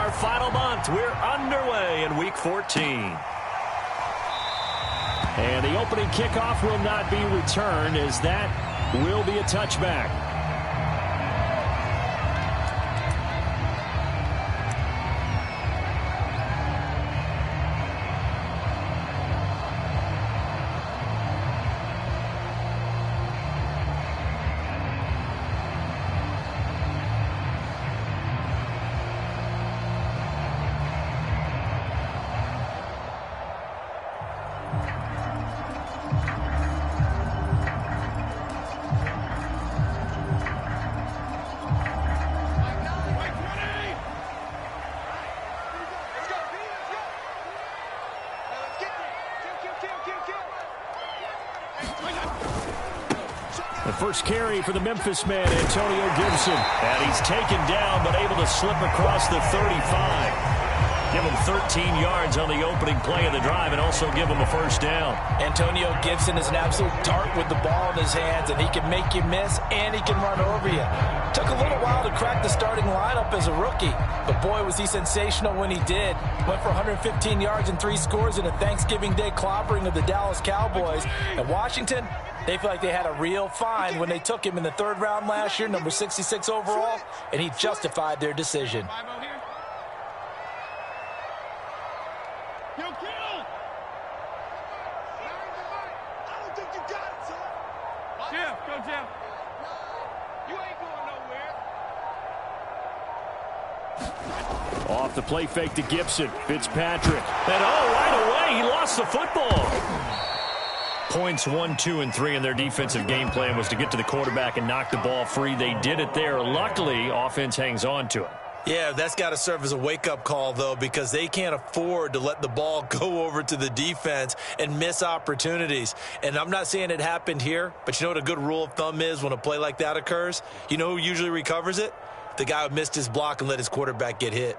our final month. We're underway in Week 14. And the opening kickoff will not be returned, as that will be a touchback. The first carry for the Memphis man, Antonio Gibson. And he's taken down, but able to slip across the 35. Give him 13 yards on the opening play of the drive and also give him a first down. Antonio Gibson is an absolute dart with the ball in his hands, and he can make you miss, and he can run over you. Took a little while to crack the starting lineup as a rookie, but boy, was he sensational when he did. Went for 115 yards and 3 scores in a Thanksgiving Day clobbering of the Dallas Cowboys. And Washington, they feel like they had a real find when they took him in the 3rd round last year, number 66 overall, and he justified their decision. Off the play fake to Gibson. Fitzpatrick. And right away, he lost the football. Points 1, 2, and 3 in their defensive game plan was to get to the quarterback and knock the ball free. They did it there. Luckily, offense hangs on to it. Yeah, that's got to serve as a wake-up call, though, because they can't afford to let the ball go over to the defense and miss opportunities. And I'm not saying it happened here, but you know what a good rule of thumb is when a play like that occurs? You know who usually recovers it? The guy who missed his block and let his quarterback get hit.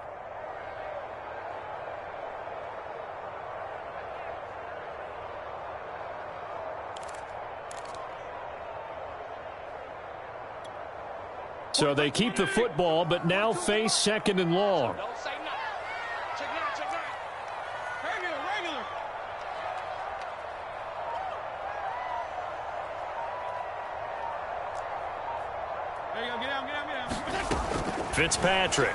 So they keep the football, but now face 2nd and long. Fitzpatrick.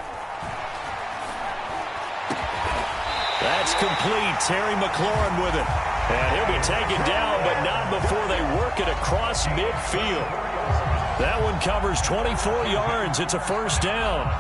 That's complete. Terry McLaurin with it. And he'll be taken down, but not before they work it across midfield. That one covers 24 yards. It's a first down.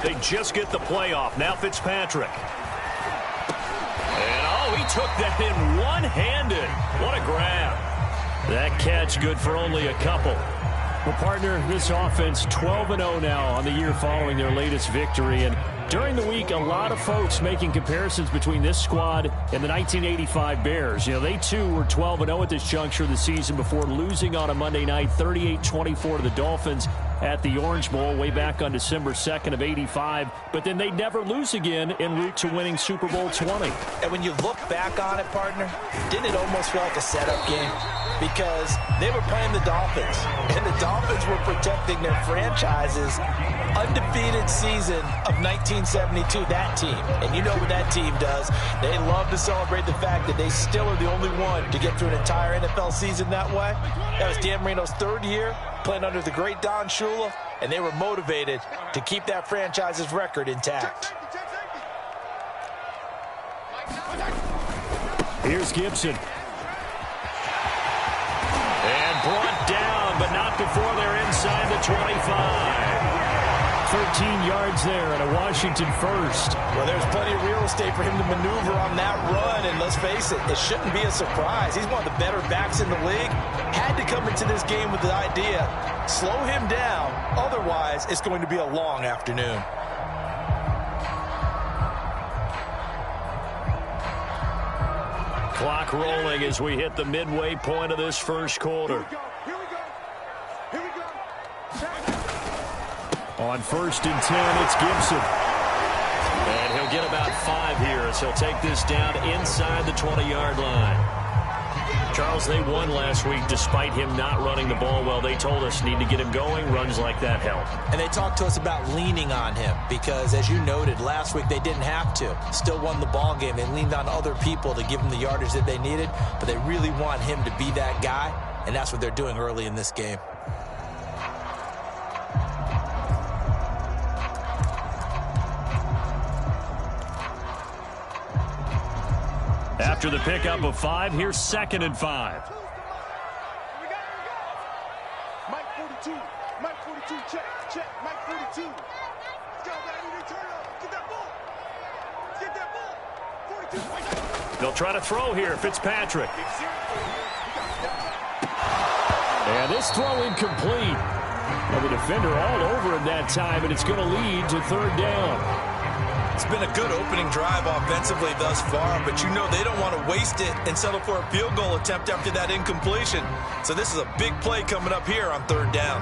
They just get the play off. Now Fitzpatrick. And, he took that in one-handed. What a grab. That catch good for only a couple. Well, partner, this offense 12-0 now on the year following their latest victory. And during the week, a lot of folks making comparisons between this squad and the 1985 Bears. You know, they too were 12-0 at this juncture of the season before losing on a Monday night, 38-24 to the Dolphins at the Orange Bowl way back on December 2nd of '85. But then they never lose again en route to winning Super Bowl 20. And when you look back on it, partner, didn't it almost feel like a setup game? Because they were playing the Dolphins, and the Dolphins were protecting their franchise's undefeated season of 1972, that team. And you know what that team does. They love to celebrate the fact that they still are the only one to get through an entire NFL season that way. That was Dan Marino's 3rd year playing under the great Don Shula, and they were motivated to keep that franchise's record intact. Here's Gibson. And brought down, but not before they're inside the 25. 13 yards there and a Washington first. Well, there's plenty of real estate for him to maneuver on that run, and let's face it, it shouldn't be a surprise. He's one of the better backs in the league. Had to come into this game with the idea, slow him down, otherwise it's going to be a long afternoon. Clock rolling as we hit the midway point of this first quarter. Here we go. On 1st and 10, it's Gibson. And he'll get about 5 here as he'll take this down inside the 20-yard line. Charles, they won last week despite him not running the ball well. They told us need to get him going. Runs like that help. And they talked to us about leaning on him because, as you noted, last week they didn't have to. Still won the ball game. They leaned on other people to give them the yardage that they needed, but they really want him to be that guy, and that's what they're doing early in this game. After the pickup of 5, here's 2nd and 5. Here we go. Mike 42. Mike 42. Check. Mike 42. Let's go, baby. They turn up. Get that ball. Get that ball. 42. They'll try to throw here. Fitzpatrick. And this throw incomplete. Well, the defender all over him that time, and it's going to lead to 3rd down. It's been a good opening drive offensively thus far, but you know they don't want to waste it and settle for a field goal attempt after that incompletion. So this is a big play coming up here on 3rd down.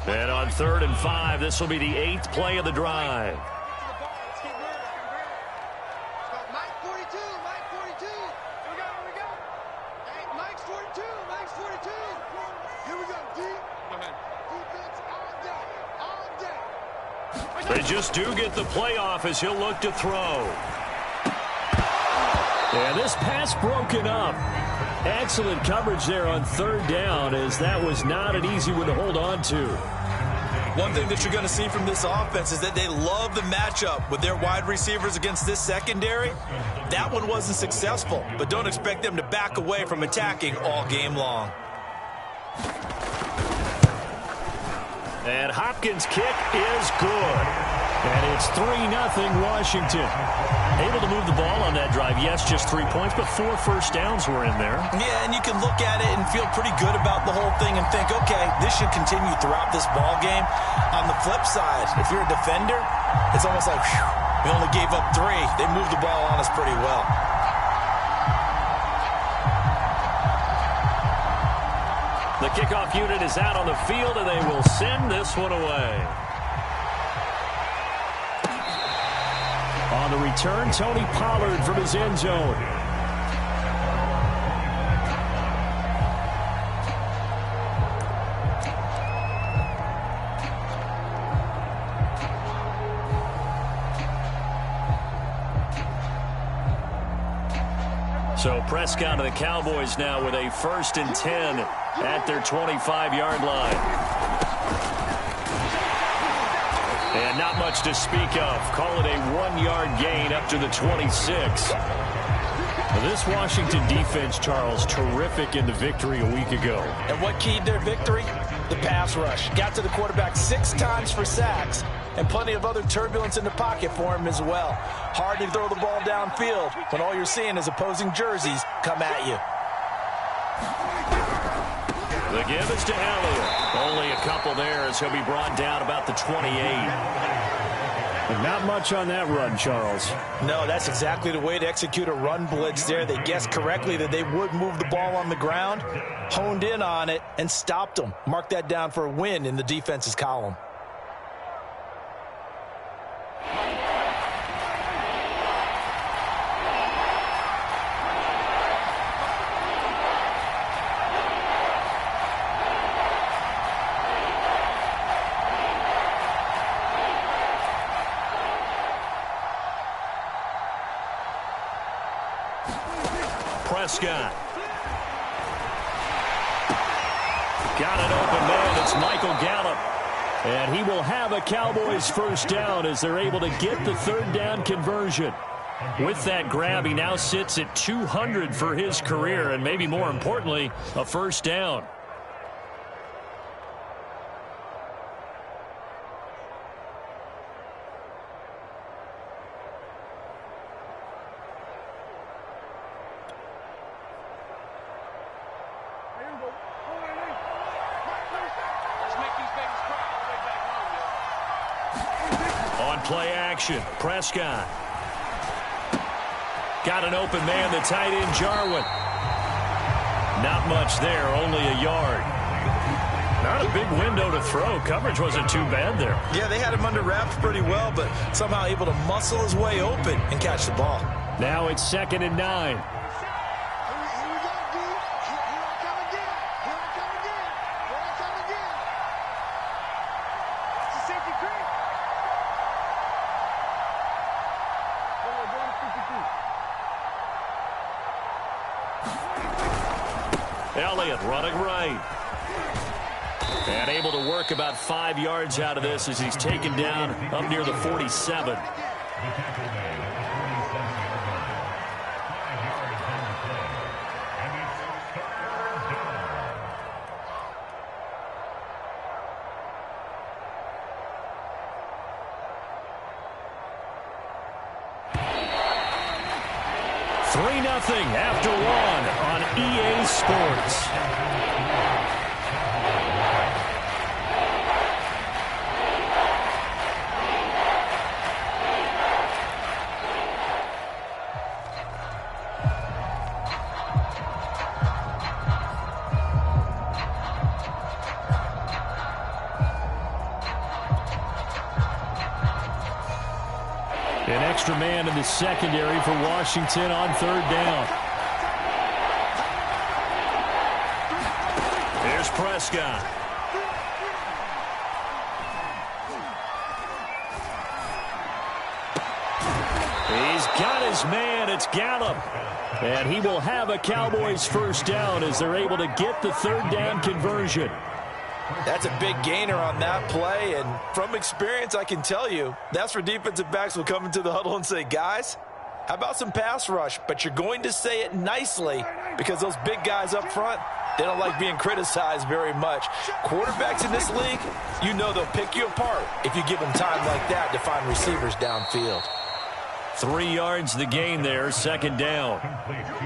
And on 3rd and 5, this will be the 8th play of the drive. Mike 42. Mike 42. Here we go. Hey, Mike's 42. Mike's 42. Here we go. Deep. Defense all day. They just do get the playoff as he'll look to throw. And this pass broken up. Excellent coverage there on 3rd down, as that was not an easy one to hold on to. One thing that you're going to see from this offense is that they love the matchup with their wide receivers against this secondary. That one wasn't successful, but don't expect them to back away from attacking all game long. And Hopkins' kick is good. And it's 3-0 Washington. Able to move the ball on that drive. Yes, just 3 points, but 4 first downs were in there. Yeah, and you can look at it and feel pretty good about the whole thing and think, okay, this should continue throughout this ball game. On the flip side, if you're a defender, it's almost like, whew, we only gave up 3. They moved the ball on us pretty well. The kickoff unit is out on the field, and they will send this one away. On the return, Tony Pollard from his end zone. So Prescott and the Cowboys now with a 1st and 10 at their 25-yard line. And not much to speak of. Call it a 1-yard gain up to the 26. Well, this Washington defense, Charles, terrific in the victory a week ago. And what keyed their victory? The pass rush. Got to the quarterback 6 times for sacks, and plenty of other turbulence in the pocket for him as well. Hard to throw the ball downfield when all you're seeing is opposing jerseys come at you. The give is to Elliott. Only a couple there as he'll be brought down about the 28. And not much on that run, Charles. No, that's exactly the way to execute a run blitz there. They guessed correctly that they would move the ball on the ground, honed in on it, and stopped them. Mark that down for a win in the defense's column. Prescott. Got an open man. It's Michael Gallup. And he will have a Cowboys first down as they're able to get the third down conversion. With that grab, he now sits at 200 for his career, and maybe more importantly, a first down. On play action, Prescott. Got an open man, the tight end, Jarwin. Not much there, only a yard. Not a big window to throw. Coverage wasn't too bad there. Yeah, they had him under wraps pretty well, but somehow able to muscle his way open and catch the ball. Now it's 2nd and 9. Elliott running right. And able to work about 5 yards out of this as he's taken down up near the 47. Nothing after 1 on EA Sports. An extra man in the secondary for Washington on third down. Here's Prescott. He's got his man. It's Gallup. And he will have a Cowboys first down as they're able to get the third down conversion. That's a big gainer on that play, and from experience, I can tell you, that's where defensive backs will come into the huddle and say, guys, how about some pass rush? But you're going to say it nicely because those big guys up front, they don't like being criticized very much. Quarterbacks in this league, you know they'll pick you apart if you give them time like that to find receivers downfield. 3 yards the gain there, 2nd down.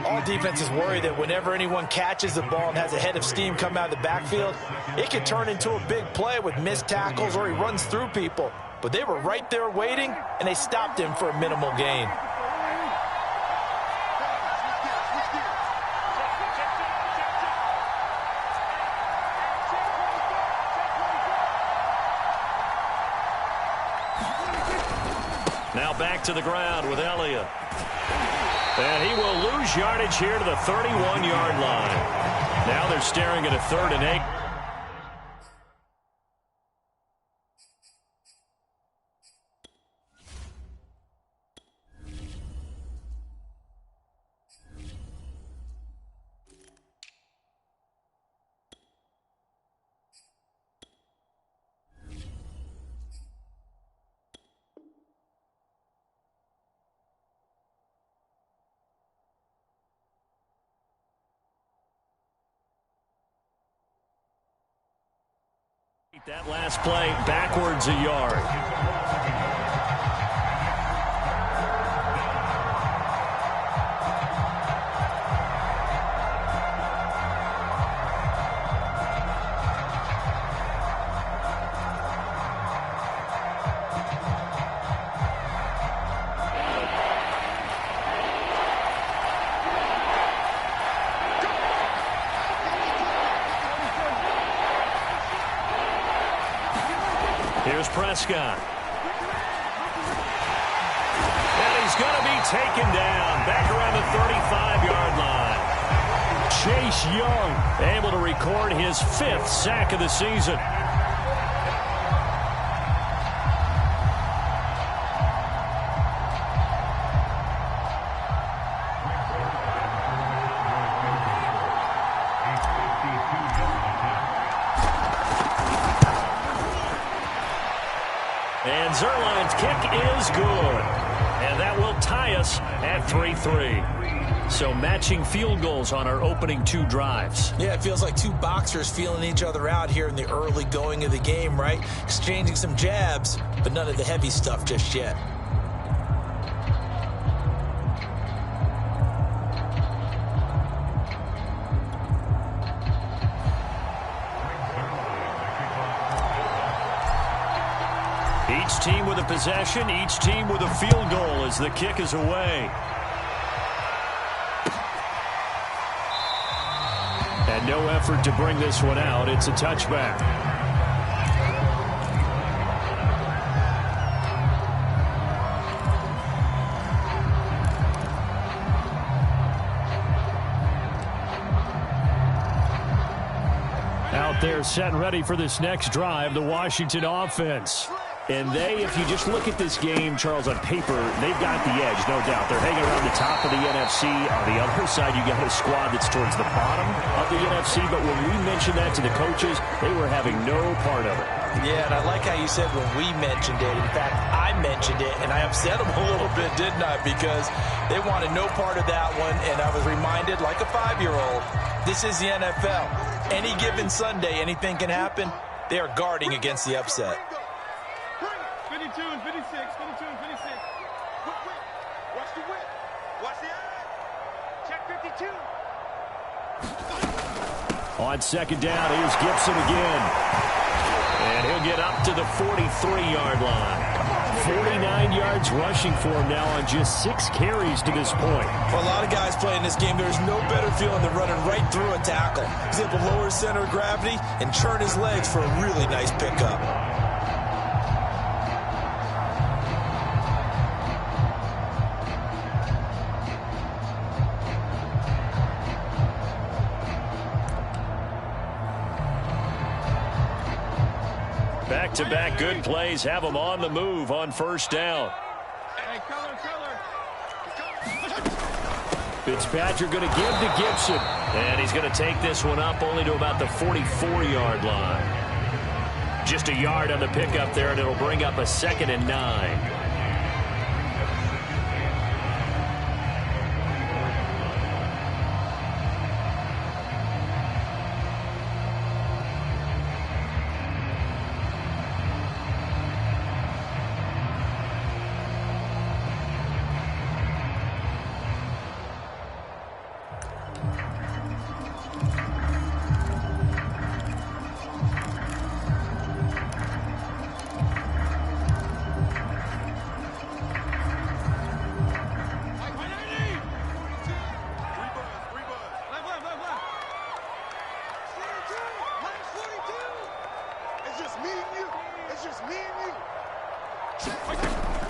All defenses worry that whenever anyone catches the ball and has a head of steam come out of the backfield, it can turn into a big play with missed tackles or he runs through people. But they were right there waiting, and they stopped him for a minimal gain. Now back to the ground with Elliott. And he will lose yardage here to the 31-yard line. Now they're staring at a 3rd and 8. That last play backwards a yard. Here's Prescott. And he's going to be taken down back around the 35-yard line. Chase Young able to record his 5th sack of the season. And Zerline's kick is good. And that will tie us at 3-3. So matching field goals on our opening 2 drives. Yeah, it feels like 2 boxers feeling each other out here in the early going of the game, right? Exchanging some jabs, but none of the heavy stuff just yet. Each team with a possession, each team with a field goal as the kick is away. And no effort to bring this one out. It's a touchback. Out there set and ready for this next drive, the Washington offense. And they, if you just look at this game, Charles, on paper, they've got the edge, no doubt. They're hanging around the top of the NFC. On the other side, you got a squad that's towards the bottom of the NFC. But when we mentioned that to the coaches, they were having no part of it. Yeah, and I like how you said when we mentioned it. In fact, I mentioned it, and I upset them a little bit, didn't I? Because they wanted no part of that one, and I was reminded, like a 5-year-old, this is the NFL. Any given Sunday, anything can happen. They are guarding against the upset. 52 and 56, 52 and 56. Wait. Watch the whip. Watch the eye. Check 52. On second down, here's Gibson again. And he'll get up to the 43-yard line. 49 yards rushing for him now on just 6 carries to this point. For a lot of guys playing this game, there's no better feeling than running right through a tackle. He's able to lower his center of gravity and churn his legs for a really nice pickup. Back-to-back good plays have them on the move on first down. Hey, color. Fitzpatrick going to give to Gibson. And he's going to take this one up only to about the 44-yard line. Just a yard on the pickup there, and it'll bring up a 2nd and 9.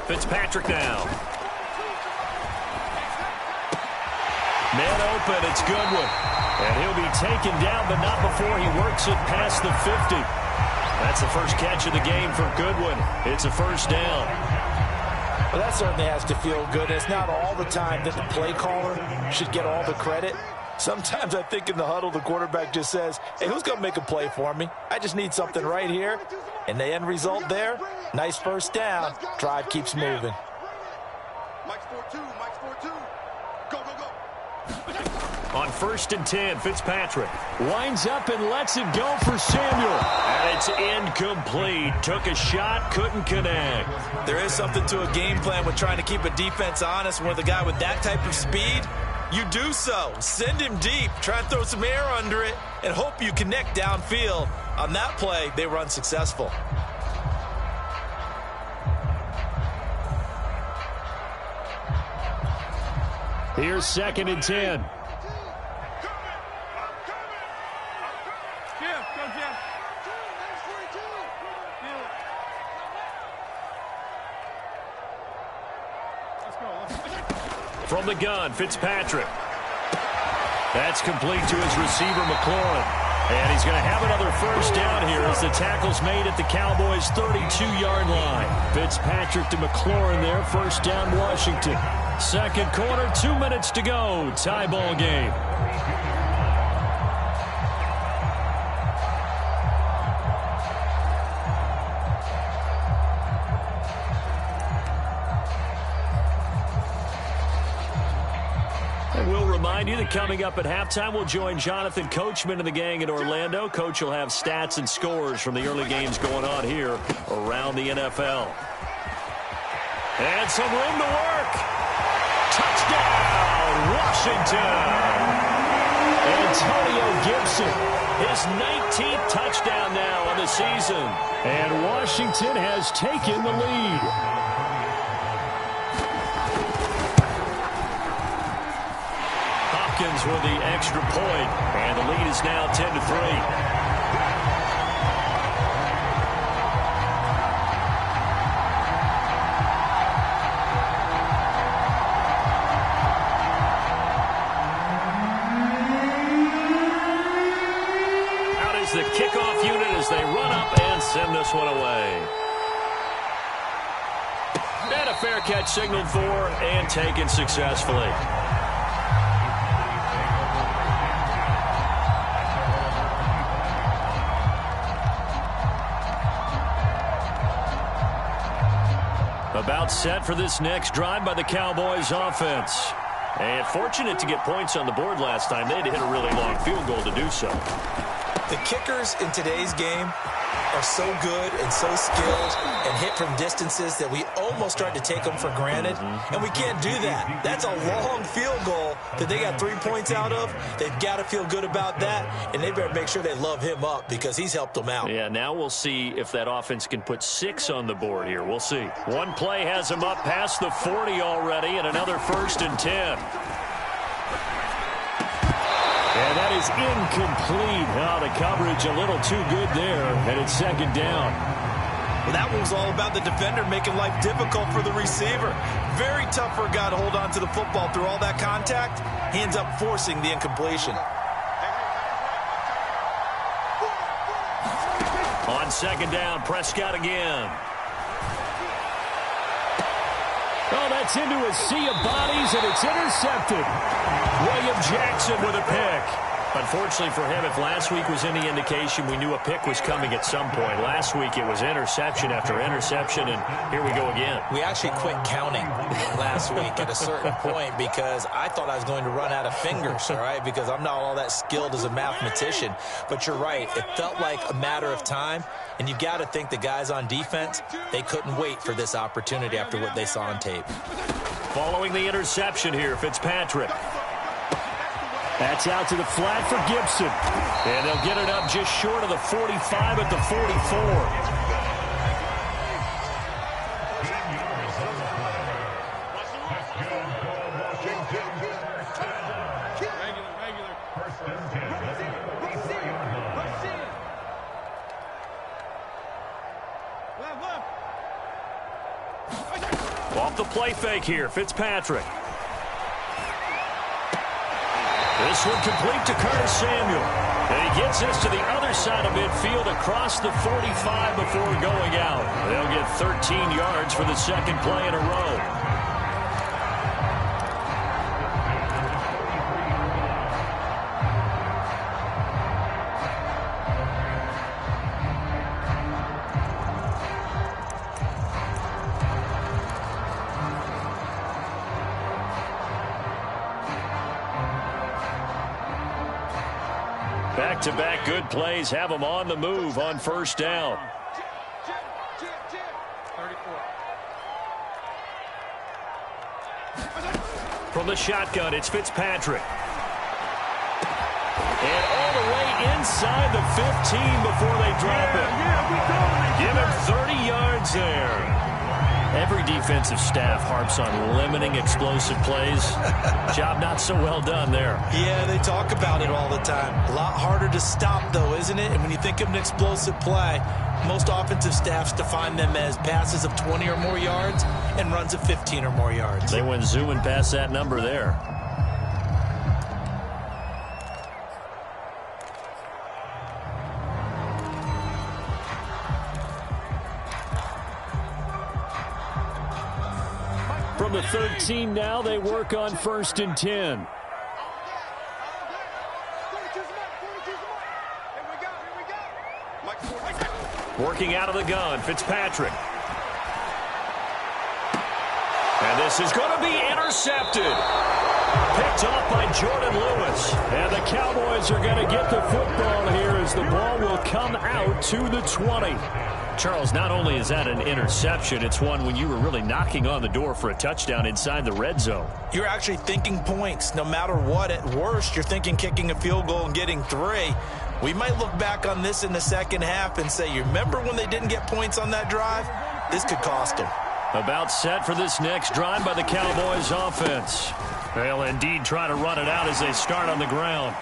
Fitzpatrick now. Man open, it's Goodwin. And he'll be taken down, but not before he works it past the 50. That's the first catch of the game for Goodwin. It's a first down. Well, that certainly has to feel good. It's not all the time that the play caller should get all the credit. Sometimes I think in the huddle, the quarterback just says, hey, who's going to make a play for me? I just need something right here. And the end result there, nice first down. Drive keeps moving. Mike's 4-2. Go. On 1st and 10, Fitzpatrick winds up and lets it go for Samuel. And it's incomplete. Took a shot, couldn't connect. There is something to a game plan with trying to keep a defense honest. With a guy with that type of speed, you do so. Send him deep. Try and throw some air under it and hope you connect downfield. On that play, they were unsuccessful. Here's 2nd and 10. From the gun, Fitzpatrick. That's complete to his receiver, McLaurin. And he's going to have another first down here as the tackle's made at the Cowboys' 32-yard line. Fitzpatrick to McLaurin there, first down Washington. Second quarter, 2 minutes to go. Tie ball game. remind you that coming up at halftime, we'll join Jonathan Coachman and the gang in Orlando. Coach will have stats and scores from the early games going on here around the NFL. And some room to work. Touchdown, Washington. Antonio Gibson, his 19th touchdown now on the season. And Washington has taken the lead. Hopkins with the extra point, and the lead is now 10-3. The kickoff unit as they run up and send this one away. And a fair catch signaled for and taken successfully. About set for this next drive by the Cowboys offense. And fortunate to get points on the board last time. They had to hit a really long field goal to do so. The kickers in today's game are so good and so skilled and hit from distances that we almost start to take them for granted, and we can't do that. That's a long field goal that they got 3 points out of. They've got to feel good about that, and they better make sure they love him up because he's helped them out. Yeah, now we'll see if that offense can put 6 on the board here. We'll see. One play has them up past the 40 already, and another 1st and 10. And that is incomplete. Oh, the coverage a little too good there, and it's 2nd down. Well, that one was all about the defender making life difficult for the receiver. Very tough for a guy to hold on to the football through all that contact. He ends up forcing the incompletion. On 2nd down, Prescott again. Oh, that's into a sea of bodies, and it's intercepted. William Jackson with a pick. Unfortunately for him, if last week was any indication, we knew a pick was coming at some point. Last week it was interception after interception, and here we go again. We actually quit counting last week at a certain point because I thought I was going to run out of fingers, all right, because I'm not all that skilled as a mathematician. But you're right. It felt like a matter of time, and you got to think the guys on defense, they couldn't wait for this opportunity after what they saw on tape. Following the interception here, Fitzpatrick. That's out to the flat for Gibson. And they'll get it up just short of the 45 at the 44. Off the play fake here, Fitzpatrick. This one complete to Curtis Samuel. And he gets us to the other side of midfield across the 45 before going out. They'll get 13 yards for the 2nd play in a row. Back-to-back good plays have them on the move on 1st down. From the shotgun, it's Fitzpatrick. And all the way inside the 15 before they drop it. Give him 30 yards there. Every defensive staff harps on limiting explosive plays. Job not so well done there. Yeah, they talk about it all the time. A lot harder to stop, though, isn't it? And when you think of an explosive play, most offensive staffs define them as passes of 20 or more yards and runs of 15 or more yards. They went zooming past that number there. From the 13 now, they work on 1st and 10. Working out of the gun, Fitzpatrick. And this is going to be intercepted. Picked off by Jordan Lewis. And the Cowboys are going to get the football here as the ball will come out to the 20. Charles, not only is that an interception, it's one when you were really knocking on the door for a touchdown inside the red zone. You're actually thinking points. No matter what, at worst, you're thinking kicking a field goal and getting 3. We might look back on this in the second half and say, you remember when they didn't get points on that drive? This could cost them. About set for this next drive by the Cowboys offense. They'll indeed try to run it out as they start on the ground.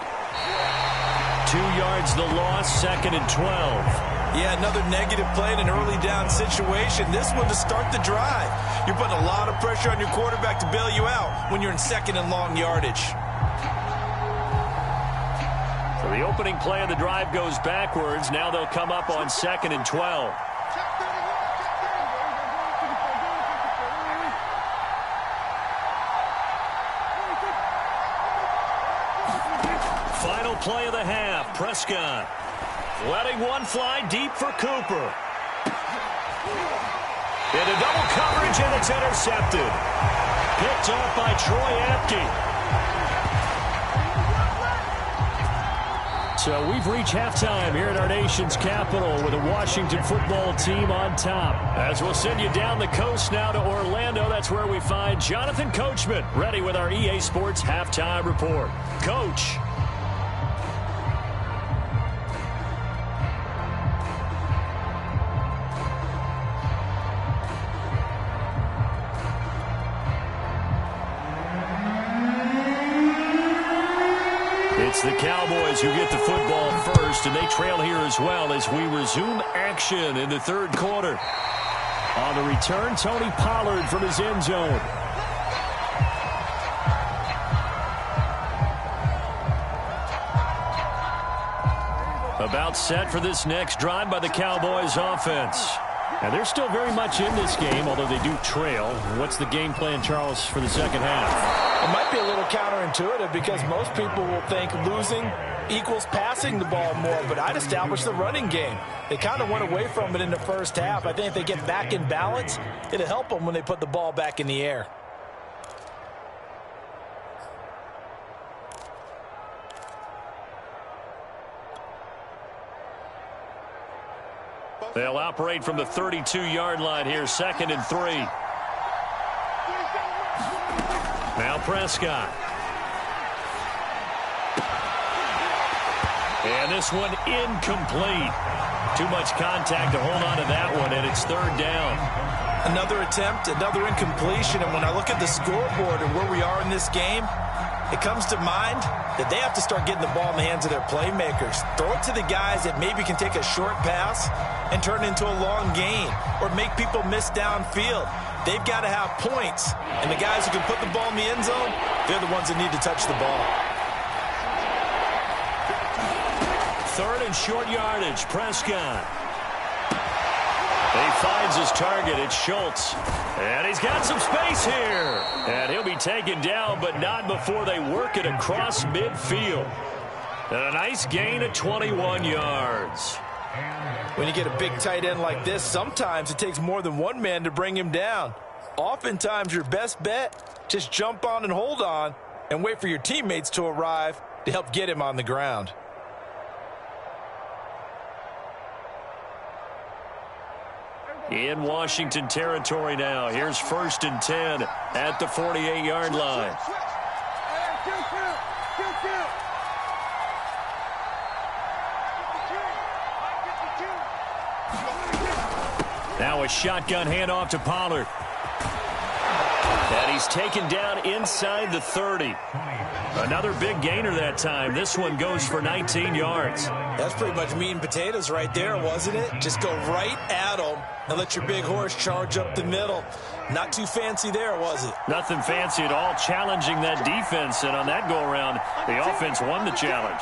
2 yards the loss, 2nd and 12. Yeah, another negative play in an early down situation. This one to start the drive. You're putting a lot of pressure on your quarterback to bail you out when you're in 2nd and long yardage. So the opening play of the drive goes backwards. Now they'll come up on 2nd and 12. Final play of the half. Prescott letting one fly deep for Cooper. Into double coverage, and it's intercepted. Picked off by Troy Apke. So we've reached halftime here at our nation's capital with the Washington football team on top. As we'll send you down the coast now to Orlando, that's where we find Jonathan Coachman ready with our EA Sports halftime report. Coach. It's the Cowboys who get the football first, and they trail here as well as we resume action in the 3rd quarter. On the return, Tony Pollard from his end zone. About set for this next drive by the Cowboys offense. And they're still very much in this game, although they do trail. What's the game plan, Charles, for the second half? It might be a little counterintuitive because most people will think losing equals passing the ball more, but I'd establish the running game. They kind of went away from it in the first half. I think if they get back in balance, it'll help them when they put the ball back in the air. They'll operate from the 32-yard line here, 2nd and 3. Now Prescott. And this one incomplete. Too much contact to hold on to that one, and it's 3rd down. Another attempt, another incompletion, and when I look at the scoreboard and where we are in this game, it comes to mind that they have to start getting the ball in the hands of their playmakers. Throw it to the guys that maybe can take a short pass and turn it into a long gain or make people miss downfield. They've got to have points, and the guys who can put the ball in the end zone, they're the ones that need to touch the ball. 3rd and short yardage, Prescott. He finds his target. It's Schultz. And he's got some space here. And he'll be taken down, but not before they work it across midfield. And a nice gain of 21 yards. When you get a big tight end like this, sometimes it takes more than one man to bring him down. Oftentimes, your best bet, just jump on and hold on and wait for your teammates to arrive to help get him on the ground. In Washington territory now. Here's 1st and 10 at the 48-yard line. Now a shotgun handoff to Pollard. And he's taken down inside the 30. Another big gainer that time. This one goes for 19 yards. That's pretty much meat and potatoes right there, wasn't it? Just go right at them and let your big horse charge up the middle. Not too fancy there, was it? Nothing fancy at all, challenging that defense. And on that go-around, the offense won the challenge.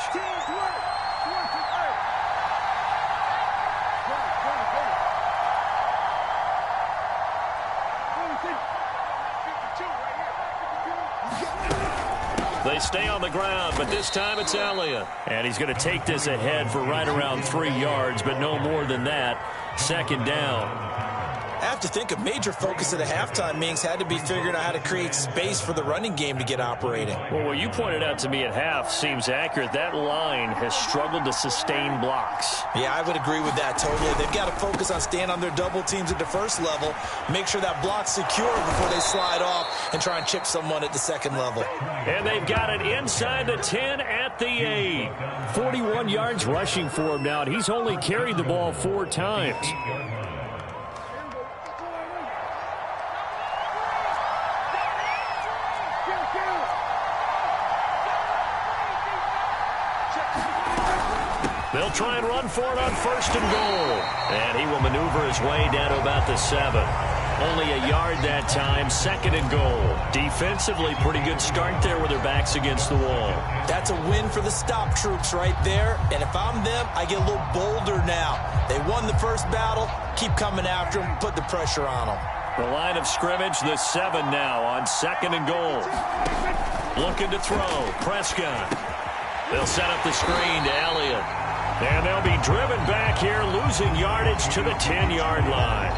They stay on the ground, but this time it's Elliott. And he's going to take this ahead for right around 3 yards, but no more than that. 2nd down. have to think a major focus of the halftime meetings had to be figuring out how to create space for the running game to get operating. Well, what you pointed out to me at half seems accurate. That line has struggled to sustain blocks. Yeah, I would agree with that totally. They've got to focus on staying on their double teams at the first level, make sure that block's secure before they slide off and try and chip someone at the second level. And they've got it inside the 10 at the 8. 41 yards rushing for him now, and he's only carried the ball 4 times. They'll try and run for it on 1st and goal. And he will maneuver his way down to about the 7. Only a yard that time, 2nd and goal. Defensively, pretty good start there with their backs against the wall. That's a win for the stop troops right there. And if I'm them, I get a little bolder now. They won the first battle. Keep coming after them. Put the pressure on them. The line of scrimmage, the 7 now on 2nd and goal. Looking to throw. Prescott. They'll set up the screen to Elliott. And they'll be driven back here, losing yardage to the 10-yard line.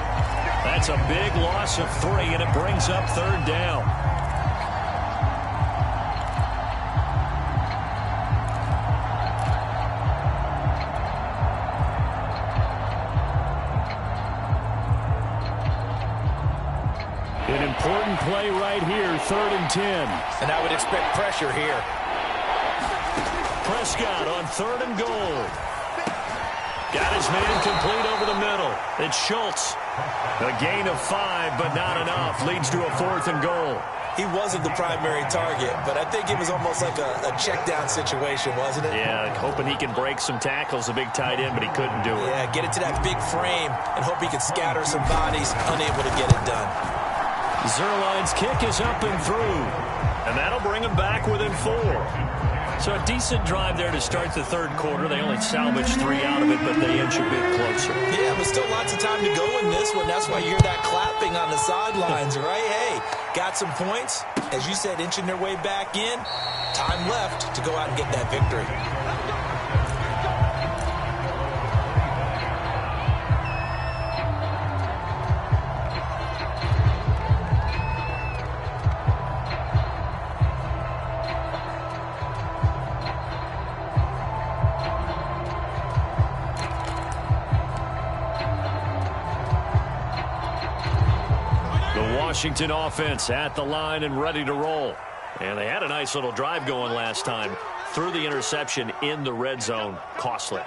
That's a big loss of 3, and it brings up 3rd down. An important play right here, 3rd and 10. And I would expect pressure here. Prescott on 3rd and goal. Got his man complete over the middle. It's Schultz. A gain of 5, but not enough. Leads to a 4th and goal. He wasn't the primary target, but I think it was almost like a check-down situation, wasn't it? Yeah, hoping he can break some tackles, a big tight end, but he couldn't do it. Yeah, get it to that big frame and hope he can scatter some bodies, unable to get it done. Zerline's kick is up and through, and that'll bring him back within 4. So a decent drive there to start the 3rd quarter. They only salvaged 3 out of it, but they inch a bit closer. Yeah, but still lots of time to go in this one. That's why you hear that clapping on the sidelines, right? Hey, got some points. As you said, inching their way back in. Time left to go out and get that victory. Washington offense at the line and ready to roll. And they had a nice little drive going last time. Threw the interception in the red zone. Costly.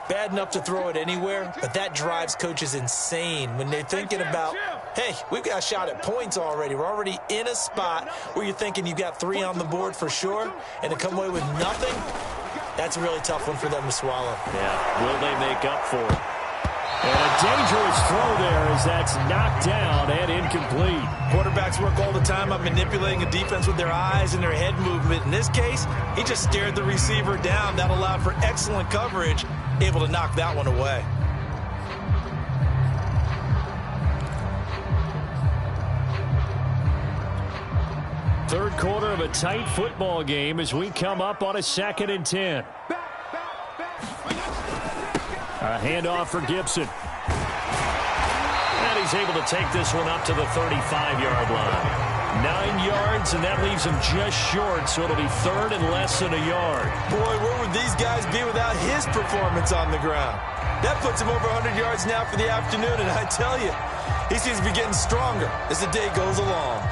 Bad enough to throw it anywhere, but that drives coaches insane when they're thinking about, hey, we've got a shot at points already. We're already in a spot where you're thinking you've got 3 on the board for sure, and to come away with nothing, that's a really tough one for them to swallow. Yeah, will they make up for it? And a dangerous throw there as that's knocked down and incomplete. Quarterbacks work all the time on manipulating a defense with their eyes and their head movement. In this case, he just stared the receiver down. That allowed for excellent coverage, able to knock that one away. Third quarter of a tight football game as we come up on a 2nd and 10. A handoff for Gibson. And he's able to take this one up to the 35-yard line. 9 yards, and that leaves him just short, so it'll be 3rd and less than a yard. Boy, where would these guys be without his performance on the ground? That puts him over 100 yards now for the afternoon, and I tell you, he seems to be getting stronger as the day goes along.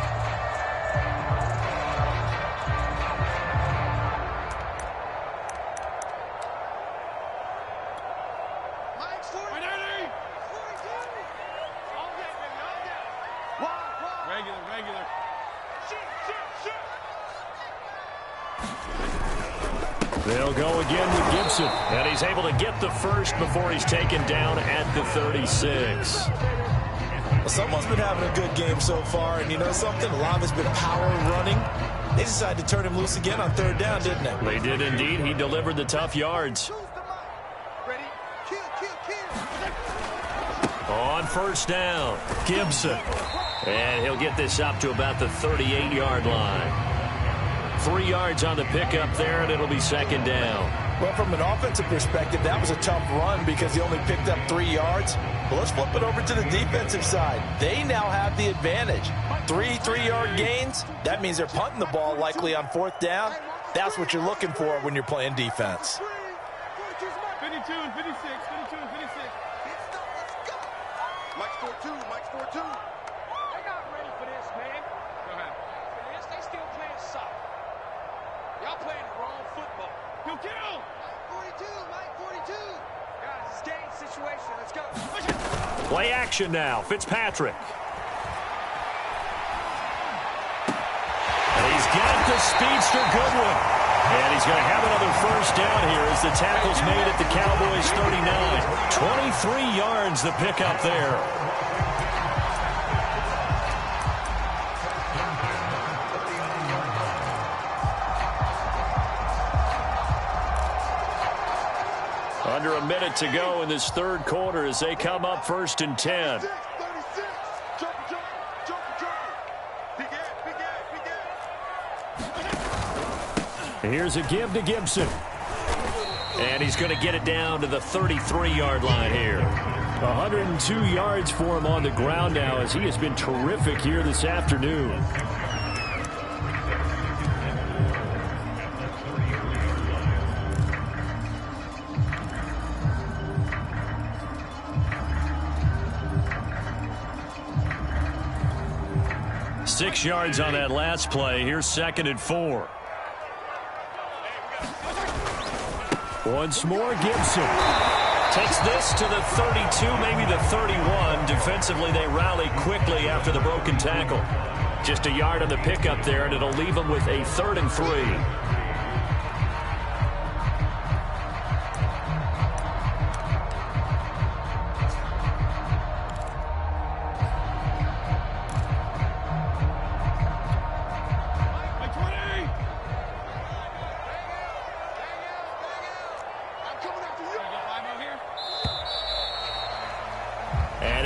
They'll go again with Gibson. And he's able to get the first before he's taken down at the 36. Well, someone's been having a good game so far, and you know something? A lot of it's been power running. They decided to turn him loose again on 3rd down, didn't they? They did indeed. He delivered the tough yards. On 1st down, Gibson. And he'll get this up to about the 38-yard line. 3 yards on the pickup there, and it'll be 2nd down. Well, from an offensive perspective, that was a tough run because he only picked up 3 yards. But let's flip it over to the defensive side. They now have the advantage. 3 3-yard gains. That means they're punting the ball likely on 4th down. That's what you're looking for when you're playing defense. 52 and 56, 52 and 56. Mike's 4-2, Mike's 4-2. They're not ready for this, man. Go ahead. They still playing soft. Y'all playing the wrong football. Kill! Mike 42, Mike 42. Guys, it's game situation. Let's go. Push it. Play action now. Fitzpatrick. And he's got the speedster Goodwin. And he's going to have another first down here as the tackle's made at the Cowboys 39. 23 yards the pickup there. Under a minute to go in this third quarter as they come up 1st and 10. 36, Here's a give to Gibson. And he's going to get it down to the 33-yard line here. 102 yards for him on the ground now as he has been terrific here this afternoon. Six yards on that last play. Here's 2nd and 4. Once more, Gibson takes this to the 32, maybe the 31. Defensively, they rally quickly after the broken tackle. Just a yard on the pickup there, and it'll leave them with a 3rd and 3.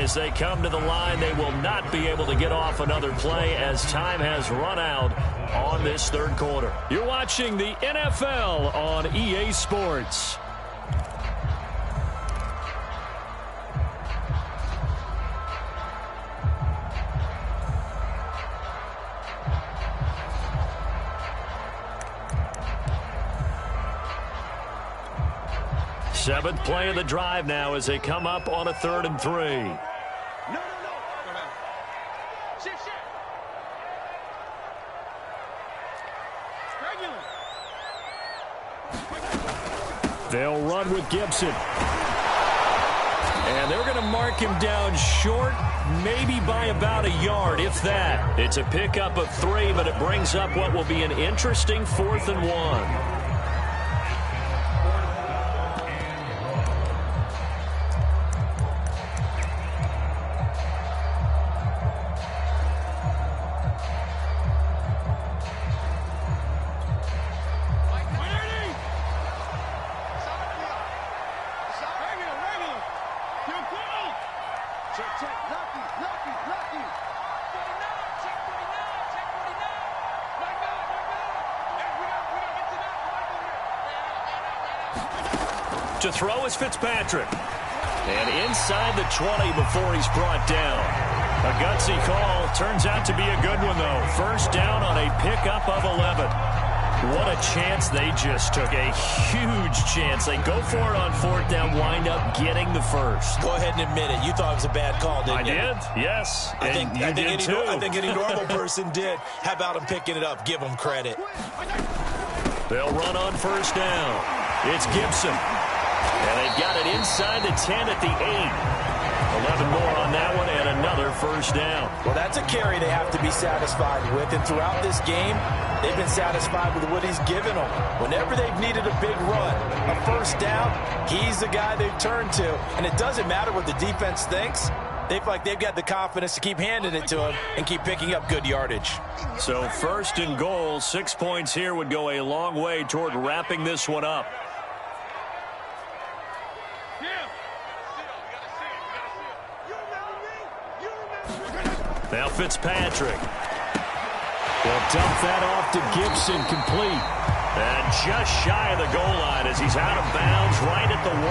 As they come to the line, they will not be able to get off another play as time has run out on this third quarter. You're watching the NFL on EA Sports. Seventh play of the drive now as they come up on a 3rd and 3. They'll run with Gibson. And they're going to mark him down short, maybe by about a yard, if that. It's a pickup of 3, but it brings up what will be an interesting 4th and 1. To throw is Fitzpatrick. And inside the 20 before he's brought down. A gutsy call. Turns out to be a good one, though. First down on a pickup of 11. What a chance they just took. A huge chance. They go for it on 4th down, wind up getting the first. Go ahead and admit it. You thought it was a bad call, didn't you? I did, yes. I think any normal person did. How about him picking it up? Give him credit. They'll run on 1st down. It's Gibson. And they've got it inside the 10 at the 8. 11 more on that one and another first down. Well, that's a carry they have to be satisfied with. And throughout this game, they've been satisfied with what he's given them. Whenever they've needed a big run, a first down, he's the guy they've turned to. And it doesn't matter what the defense thinks. They feel like they've got the confidence to keep handing it to him and keep picking up good yardage. So 1st and goal, 6 points here would go a long way toward wrapping this one up. Now Fitzpatrick. They'll dump that off to Gibson, complete. And just shy of the goal line as he's out of bounds right at the 1.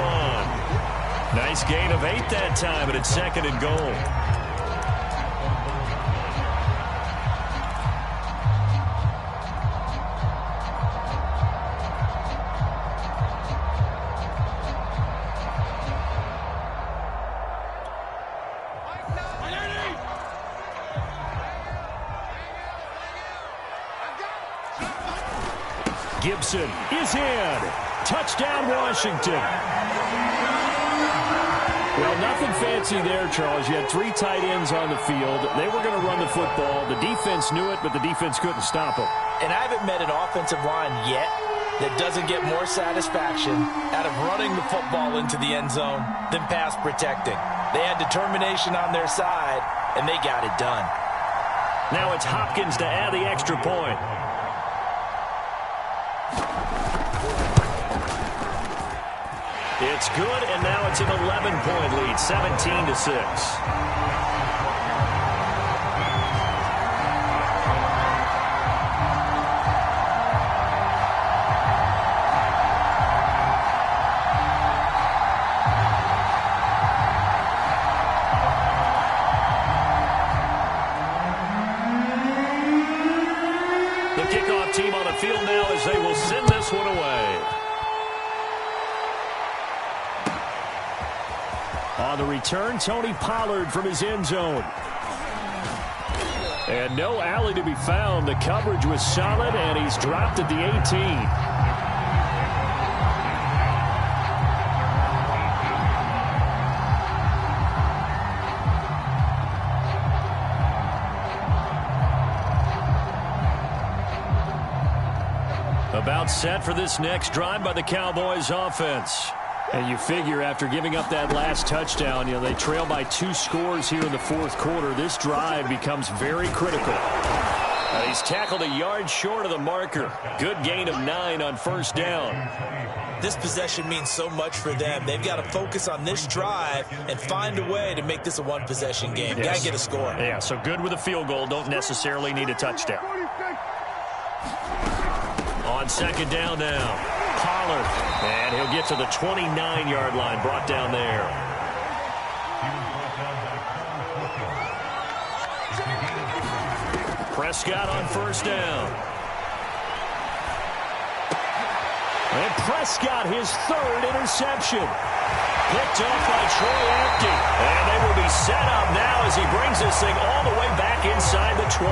Nice gain of 8 that time, and it's 2nd and goal. Gibson is in. Touchdown, Washington. Well, nothing fancy there, Charles. You had 3 tight ends on the field. They were going to run the football. The defense knew it, but the defense couldn't stop them. And I haven't met an offensive line yet that doesn't get more satisfaction out of running the football into the end zone than pass protecting. They had determination on their side, and they got it done. Now it's Hopkins to add the extra point. It's good, and now it's an 11-point lead, 17-6. The kickoff team on the field now as they will send this one away. On the return, Tony Pollard from his end zone. And no alley to be found. The coverage was solid, and he's dropped at the 18. About set for this next drive by the Cowboys offense. And you figure after giving up that last touchdown, they trail by 2 scores here in the 4th quarter. This drive becomes very critical. He's tackled a yard short of the marker. Good gain of 9 on 1st down. This possession means so much for them. They've got to focus on this drive and find a way to make this a one-possession game. Yes. Got to get a score. Yeah, so good with a field goal. Don't necessarily need a touchdown. On 2nd down now. Pollard, and he'll get to the 29-yard line, brought down there. Prescott on 1st down. And Prescott, his 3rd interception. Picked off by Troy Apke. And they will be set up now as he brings this thing all the way back inside the 20.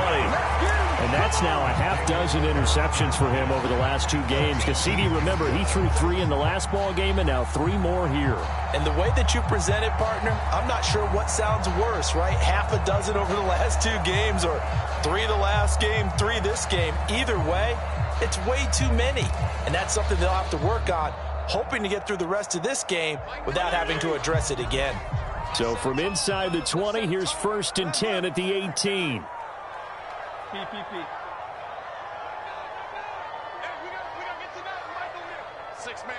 And that's now a half-dozen interceptions for him over the last 2 games. Cassidy, remember, he threw 3 in the last ball game and now 3 more here. And the way that you present it, partner, I'm not sure what sounds worse, right? Half a dozen over the last 2 games or 3 the last game, 3 this game. Either way, it's way too many. And that's something they'll have to work on, hoping to get through the rest of this game without having to address it again. So from inside the 20, here's 1st and 10 at the 18. P. Hey, we gotta get to that. Michael here. 6 man.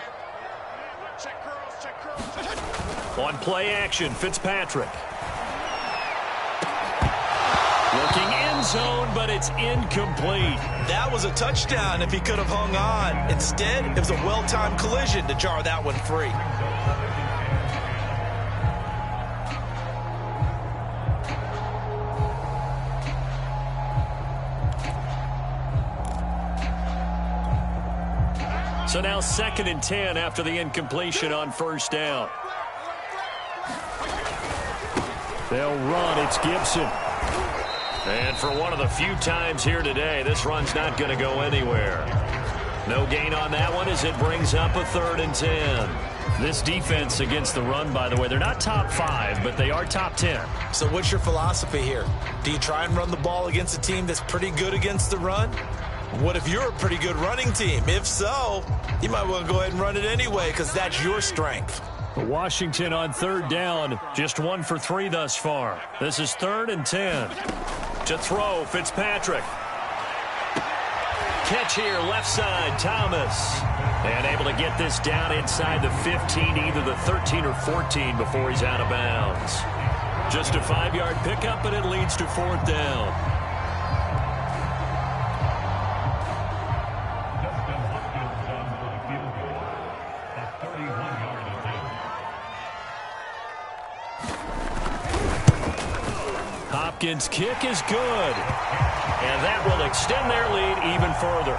Check curls. On play action, Fitzpatrick. Looking end zone, but it's incomplete. That was a touchdown if he could have hung on. Instead, it was a well-timed collision to jar that one free. So now 2nd and 10 after the incompletion on 1st down. They'll run. It's Gibson. And for one of the few times here today, this run's not going to go anywhere. No gain on that one as it brings up a 3rd and 10. This defense against the run, by the way, they're not top 5, but they are top 10. So what's your philosophy here? Do you try and run the ball against a team that's pretty good against the run? What if you're a pretty good running team? If so, you might want to go ahead and run it anyway because that's your strength. Washington on 3rd down, just 1 for 3 thus far. This is 3rd and 10. To throw, Fitzpatrick. Catch here, left side, Thomas. And able to get this down inside the 15, either the 13 or 14 before he's out of bounds. Just a 5-yard pickup, and it leads to 4th down. Hopkins' kick is good. And that will extend their lead even further.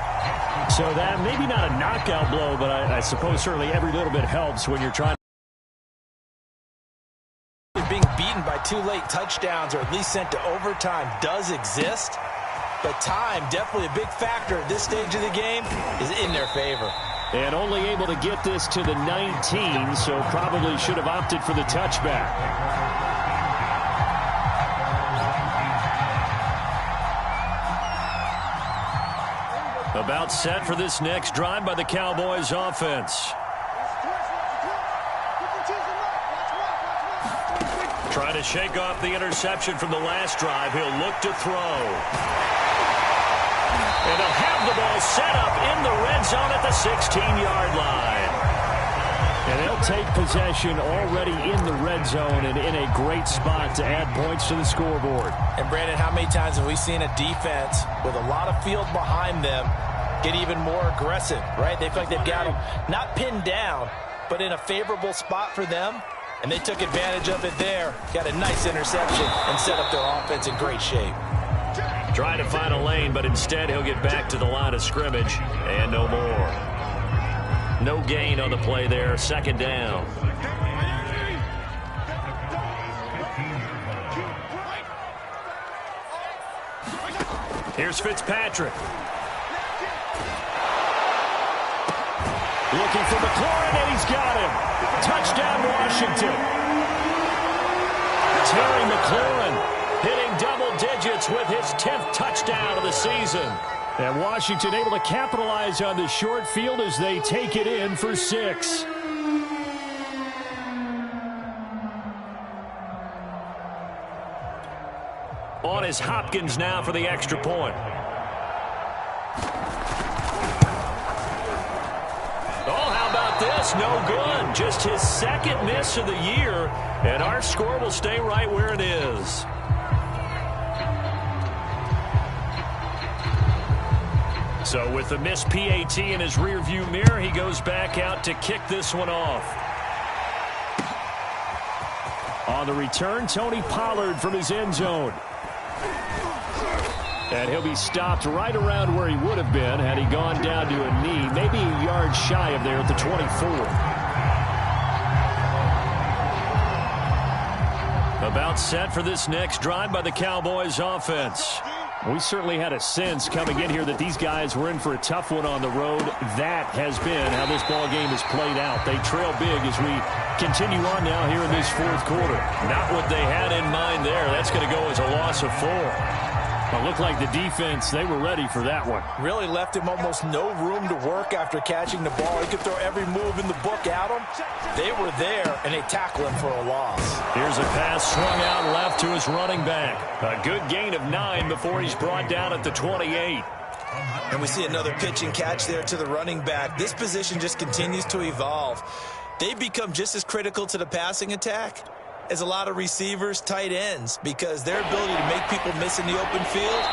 So that maybe not a knockout blow, but I suppose certainly every little bit helps when you're trying. Being beaten by 2 late touchdowns or at least sent to overtime does exist. But time, definitely a big factor at this stage of the game, is in their favor. And only able to get this to the 19, so probably should have opted for the touchback. About set for this next drive by the Cowboys offense. Trying to shake off the interception from the last drive. He'll look to throw. And he'll have the ball set up in the red zone at the 16-yard line. And they'll take possession already in the red zone and in a great spot to add points to the scoreboard. And, Brandon, how many times have we seen a defense with a lot of field behind them get even more aggressive, right? They feel like they've got them not pinned down, but in a favorable spot for them. And they took advantage of it there. Got a nice interception and set up their offense in great shape. Trying to find a lane, but instead he'll get back to the line of scrimmage. And no more. No gain on the play there. Second down. Here's Fitzpatrick. Looking for McLaurin, and he's got him. Touchdown, Washington. Terry McLaurin hitting double digits with his 10th touchdown of the season. And Washington able to capitalize on the short field as they take it in for 6. On is Hopkins now for the extra point. This no good. Just his second miss of the year, and our score will stay right where it is. So with the missed PAT in his rearview mirror, he goes back out to kick this one off. On the return, Tony Pollard from his end zone. And he'll be stopped right around where he would have been had he gone down to a knee, maybe a yard shy of there at the 24. About set for this next drive by the Cowboys offense. We certainly had a sense coming in here that these guys were in for a tough one on the road. That has been how this ball game has played out. They trail big as we continue on now here in this fourth quarter. Not what they had in mind there. That's going to go as a loss of 4. It looked like the defense, they were ready for that one. Really left him almost no room to work after catching the ball. He could throw every move in the book at him. They were there, and they tackle him for a loss. Here's a pass swung out left to his running back. A good gain of 9 before he's brought down at the 28. And we see another pitch and catch there to the running back. This position just continues to evolve. They become just as critical to the passing attack as a lot of receivers, tight ends, because their ability to make people miss in the open field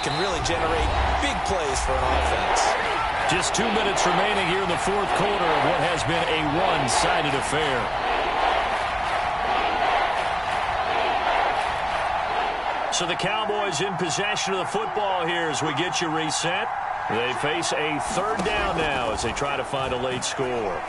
can really generate big plays for an offense. Just 2 minutes remaining here in the fourth quarter of what has been a one-sided affair. So the Cowboys in possession of the football here as we get you reset. They face a third down now as they try to find a late score.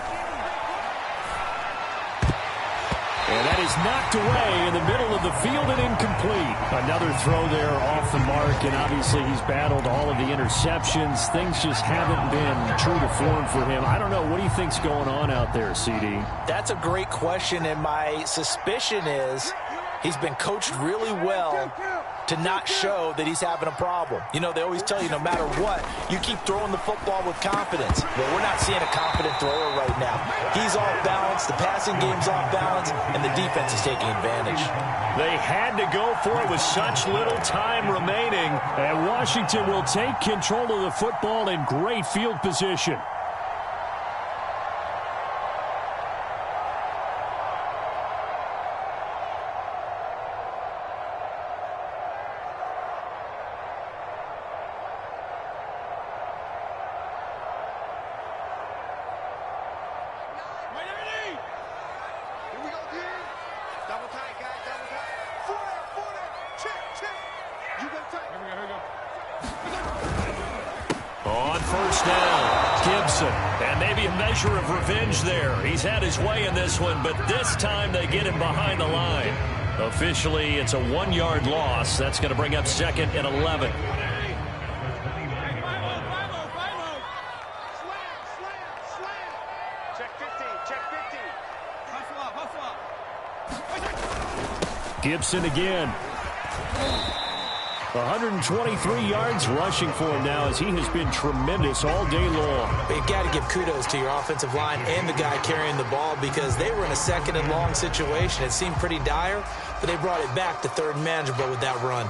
And that is knocked away in the middle of the field and incomplete. Another throw there off the mark, and obviously he's battled all of the interceptions. Things just haven't been true to form for him. I don't know. What do you think's going on out there, CD? That's a great question, and my suspicion is he's been coached really well to not show that he's having a problem. You know, they always tell you no matter what, you keep throwing the football with confidence. Well, we're not seeing a confident thrower right now. He's off balance, the passing game's off balance, and the defense is taking advantage. They had to go for it with such little time remaining, and Washington will take control of the football in great field position. Double tight, guys, double tight. 40, check. first down. Gibson, and maybe a measure of revenge there. He's had his way in this one, but this time they get him behind the line. Officially, it's a 1-yard loss. That's going to bring up 2nd and 11. Gibson again. 123 yards rushing for him now as he has been tremendous all day long. But you got to give kudos to your offensive line and the guy carrying the ball because they were in a 2nd and long situation. It seemed pretty dire, but they brought it back to 3rd and manageable with that run.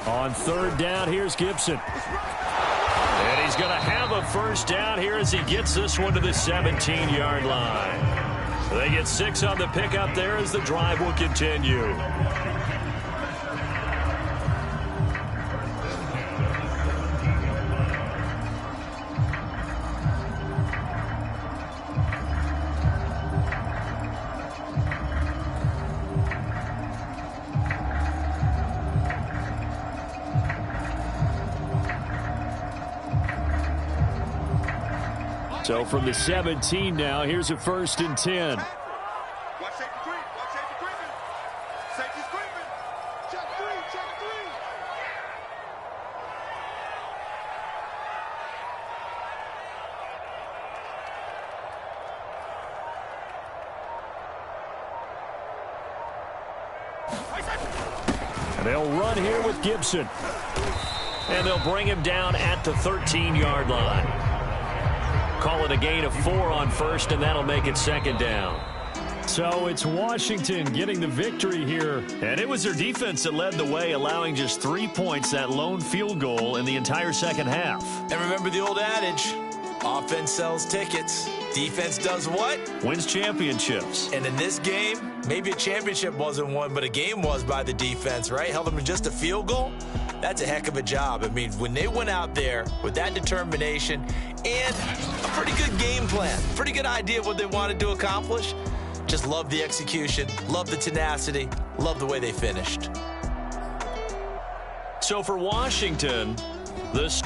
On 3rd down, here's Gibson. And he's going to have a first down here as he gets this one to the 17-yard line. They get 6 on the pickup there as the drive will continue. So from the 17 now, here's a 1st and 10. Watch safety creep. Watch safety creeping. Safety's creeping. Check 3. Check 3. And they'll run here with Gibson. And they'll bring him down at the 13-yard line. Call it a gain of 4 on 1st, and that'll make it 2nd down. So it's Washington getting the victory here. And it was their defense that led the way, allowing just 3 points, that lone field goal in the entire second half. And remember the old adage, offense sells tickets. Defense does what? Wins championships. And in this game, maybe a championship wasn't won, but a game was by the defense, right? Held them to just a field goal. That's a heck of a job. I mean, when they went out there with that determination and a pretty good game plan, pretty good idea of what they wanted to accomplish, just love the execution, love the tenacity, love the way they finished. So for Washington, this